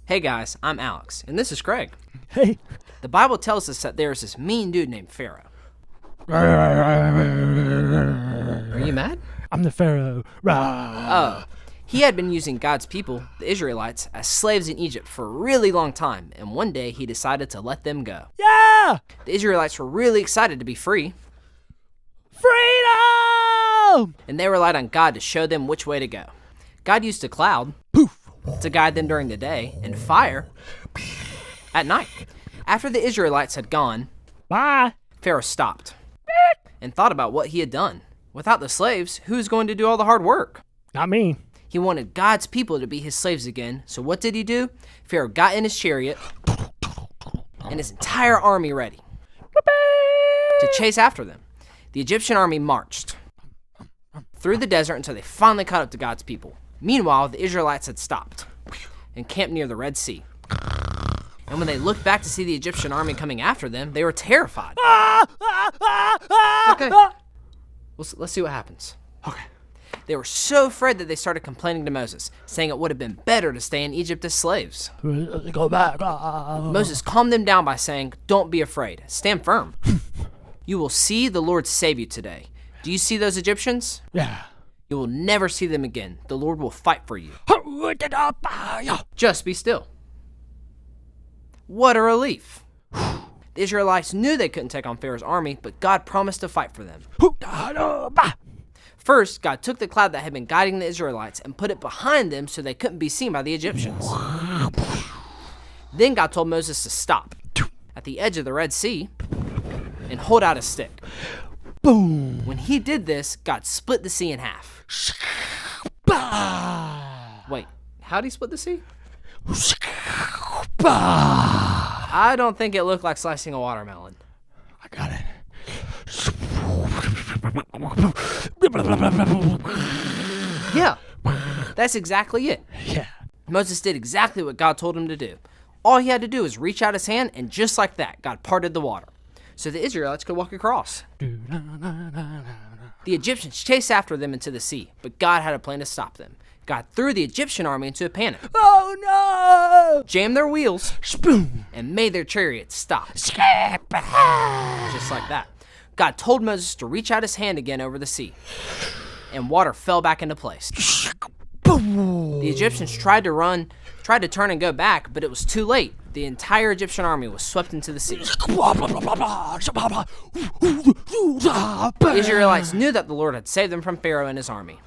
Hey guys, I'm Alex, and this is Craig. Hey. The Bible tells us that there is this mean dude named Pharaoh. Are you mad? I'm the Pharaoh. Oh, he had been using God's people, the Israelites, as slaves in Egypt for a really long time, and one day he decided to let them go. Yeah! The Israelites were really excited to be free, Freedom! and they relied on God to show them which way to go. God used a cloud to guide them during the day, and fire at night. After the Israelites had gone, Bye. Pharaoh stopped and thought about what he had done. Without the slaves, who's going to do all the hard work? Not me. He wanted God's people to be his slaves again, so what did he do? Pharaoh got in his chariot and his entire army ready to chase after them. The Egyptian army marched through the desert until they finally caught up to God's people. Meanwhile, the Israelites had stopped and camped near the Red Sea. And when they looked back to see the Egyptian army coming after them, they were terrified. Okay, let's see what happens. Okay. They were so afraid that they started complaining to Moses, saying it would have been better to stay in Egypt as slaves. Go back. Moses calmed them down by saying, "Don't be afraid. Stand firm. You will see the Lord save you today. Do you see those Egyptians? Yeah. You will never see them again. The Lord will fight for you. Just be still." What a relief. The Israelites knew they couldn't take on Pharaoh's army, but God promised to fight for them. First, God took the cloud that had been guiding the Israelites and put it behind them so they couldn't be seen by the Egyptians. Then God told Moses to stop at the edge of the Red Sea and hold out a stick. Boom. When he did this, God split the sea in half. Wait, how'd he split the sea? I don't think it looked like slicing a watermelon. I got it. Yeah, that's exactly it. Yeah. Moses did exactly what God told him to do. All he had to do was reach out his hand, and just like that, God parted the water, so the Israelites could walk across. The Egyptians chased after them into the sea, but God had a plan to stop them. God threw the Egyptian army into a panic, Oh no! jammed their wheels, Spoon. and made their chariots stop, Skip. just like that. God told Moses to reach out his hand again over the sea, and water fell back into place. Boom. The Egyptians tried to turn and go back, but it was too late. The entire Egyptian army was swept into the sea. The Israelites knew that the Lord had saved them from Pharaoh and his army.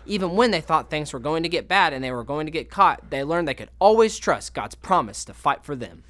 Even when they thought things were going to get bad and they were going to get caught, they learned they could always trust God's promise to fight for them.